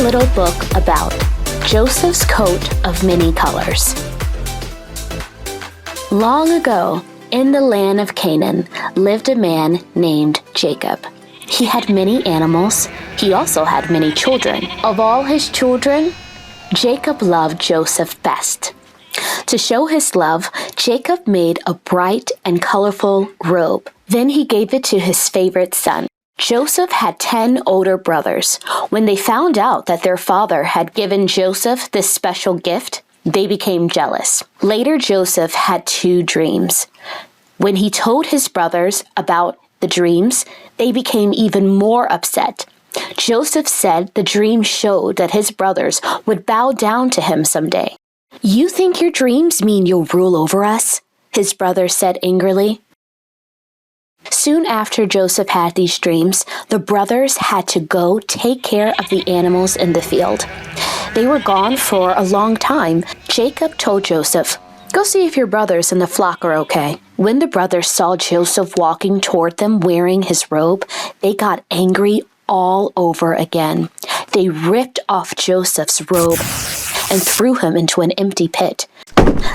little book about Joseph's coat of many colors. Long ago, in the land of Canaan, lived a man named Jacob. He had many animals. He also had many children. Of all his children, Jacob loved Joseph best. To show his love, Jacob made a bright and colorful robe. Then he gave it to his favorite son. Joseph had 10 older brothers. When they found out that their father had given Joseph this special gift, they became jealous. Later, Joseph had 2 dreams. When he told his brothers about the dreams, they became even more upset. Joseph said the dream showed that his brothers would bow down to him someday. "You think your dreams mean you'll rule over us?" his brothers said angrily. Soon after Joseph had these dreams, the brothers had to go take care of the animals in the field. They were gone for a long time. Jacob told Joseph, "Go see if your brothers and the flock are okay." When the brothers saw Joseph walking toward them wearing his robe, they got angry all over again. They ripped off Joseph's robe and threw him into an empty pit.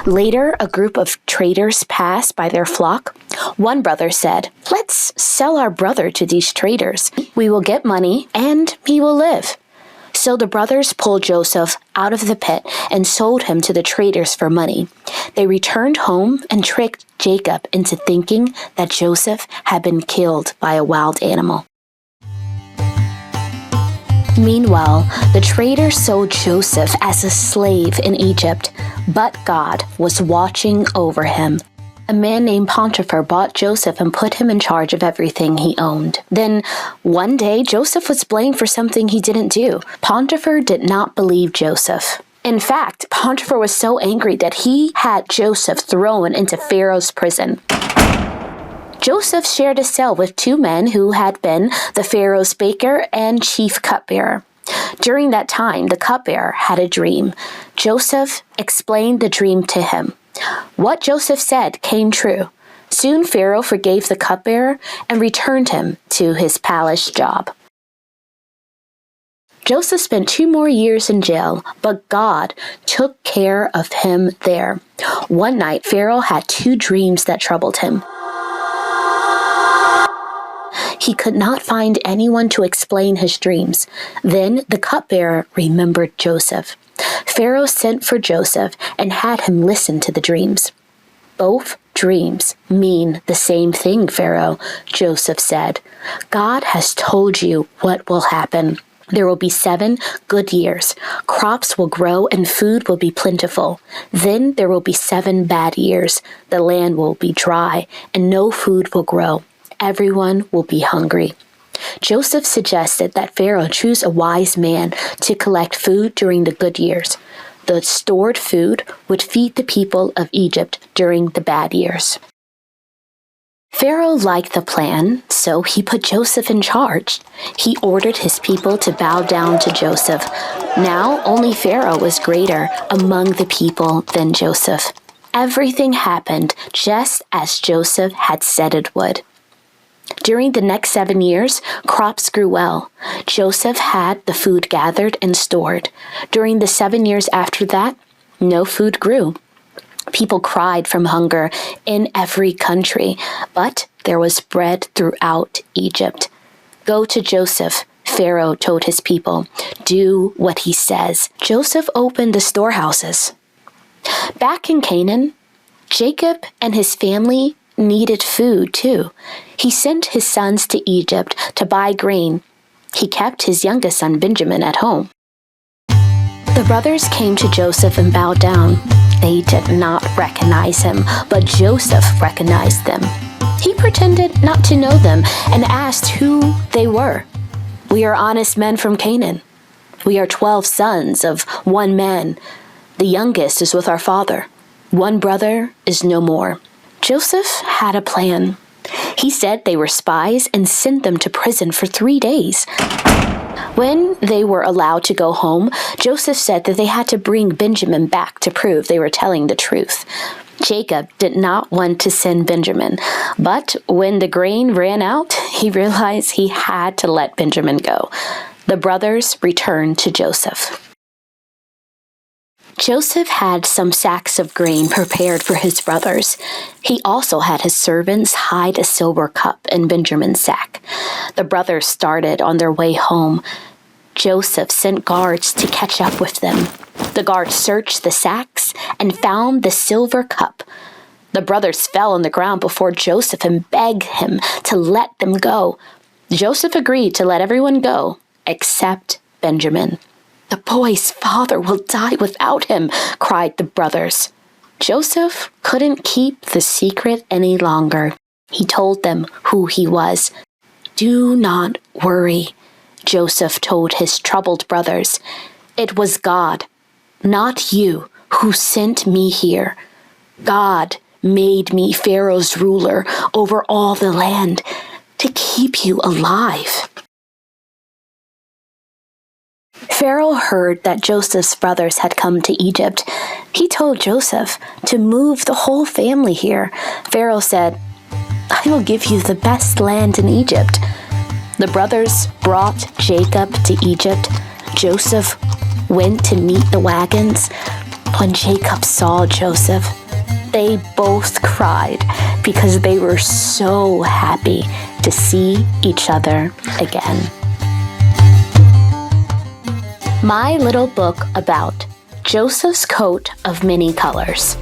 Later, a group of traders passed by their flock. One brother said, "Let's sell our brother to these traders. We will get money and he will live." So the brothers pulled Joseph out of the pit and sold him to the traders for money. They returned home and tricked Jacob into thinking that Joseph had been killed by a wild animal. Meanwhile, the traders sold Joseph as a slave in Egypt, but God was watching over him. A man named Potiphar bought Joseph and put him in charge of everything he owned. Then, one day, Joseph was blamed for something he didn't do. Potiphar did not believe Joseph. In fact, Potiphar was so angry that he had Joseph thrown into Pharaoh's prison. Joseph shared a cell with 2 men who had been the Pharaoh's baker and chief cupbearer. During that time, the cupbearer had a dream. Joseph explained the dream to him. What Joseph said came true. Soon Pharaoh forgave the cupbearer and returned him to his palace job. Joseph spent 2 more years in jail, but God took care of him there. One night, Pharaoh had 2 dreams that troubled him. He could not find anyone to explain his dreams. Then the cupbearer remembered Joseph. Pharaoh sent for Joseph and had him listen to the dreams. "Both dreams mean the same thing, Pharaoh," Joseph said. "God has told you what will happen. There will be 7 good years. Crops will grow and food will be plentiful. Then there will be 7 bad years. The land will be dry and no food will grow. Everyone will be hungry." Joseph suggested that Pharaoh choose a wise man to collect food during the good years. The stored food would feed the people of Egypt during the bad years. Pharaoh liked the plan, so he put Joseph in charge. He ordered his people to bow down to Joseph. Now only Pharaoh was greater among the people than Joseph. Everything happened just as Joseph had said it would. During the next 7 years, crops grew well. Joseph had the food gathered and stored. During the 7 years after that, no food grew. People cried from hunger in every country, but there was bread throughout Egypt. "Go to Joseph," Pharaoh told his people. "Do what he says." Joseph opened the storehouses. Back in Canaan, Jacob and his family needed food too. He sent his sons to Egypt to buy grain. He kept his youngest son Benjamin at home. The brothers came to Joseph and bowed down. They did not recognize him, but Joseph recognized them. He pretended not to know them and asked who they were. "We are honest men from Canaan. We are 12 sons of one man. The youngest is with our father. One brother is no more." Joseph had a plan. He said they were spies and sent them to prison for 3 days. When they were allowed to go home, Joseph said that they had to bring Benjamin back to prove they were telling the truth. Jacob did not want to send Benjamin, but when the grain ran out, he realized he had to let Benjamin go. The brothers returned to Joseph. Joseph had some sacks of grain prepared for his brothers. He also had his servants hide a silver cup in Benjamin's sack. The brothers started on their way home. Joseph sent guards to catch up with them. The guards searched the sacks and found the silver cup. The brothers fell on the ground before Joseph and begged him to let them go. Joseph agreed to let everyone go except Benjamin. "The boy's father will die without him," cried the brothers. Joseph couldn't keep the secret any longer. He told them who he was. "Do not worry," Joseph told his troubled brothers. "It was God, not you, who sent me here. God made me Pharaoh's ruler over all the land to keep you alive." Pharaoh heard that Joseph's brothers had come to Egypt. He told Joseph to move the whole family here. Pharaoh said, "I will give you the best land in Egypt." The brothers brought Jacob to Egypt. Joseph went to meet the wagons. When Jacob saw Joseph, they both cried because they were so happy to see each other again. My little book about Joseph's coat of many colors.